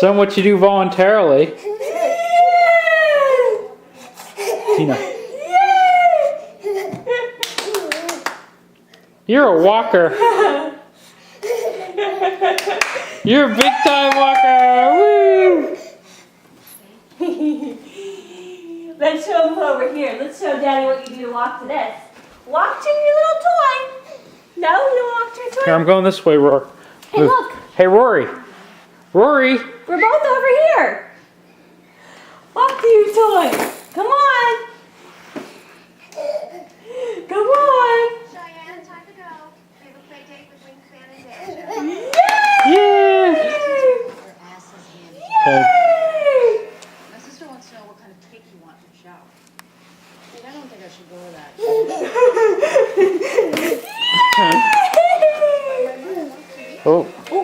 Some what you do voluntarily. Tina. You're a walker. You're a big time walker. Woo! Let's show him over here. Let's show Daddy what you do to walk to this. Walk to your little toy. No, you don't walk to your toy. Here, I'm going this way, Rory. Hey, look. Hey, Rory. Rory. We're both over here. Walk to your toy. Come on. Come on. Cheyenne, time to go. We have a play date with Wingspan and Danger. Yeah. Her ass is handy. Okay. My sister wants to know what kind of cake you want for the shower. Wait, I don't think I should go with that. Oh. Whoa!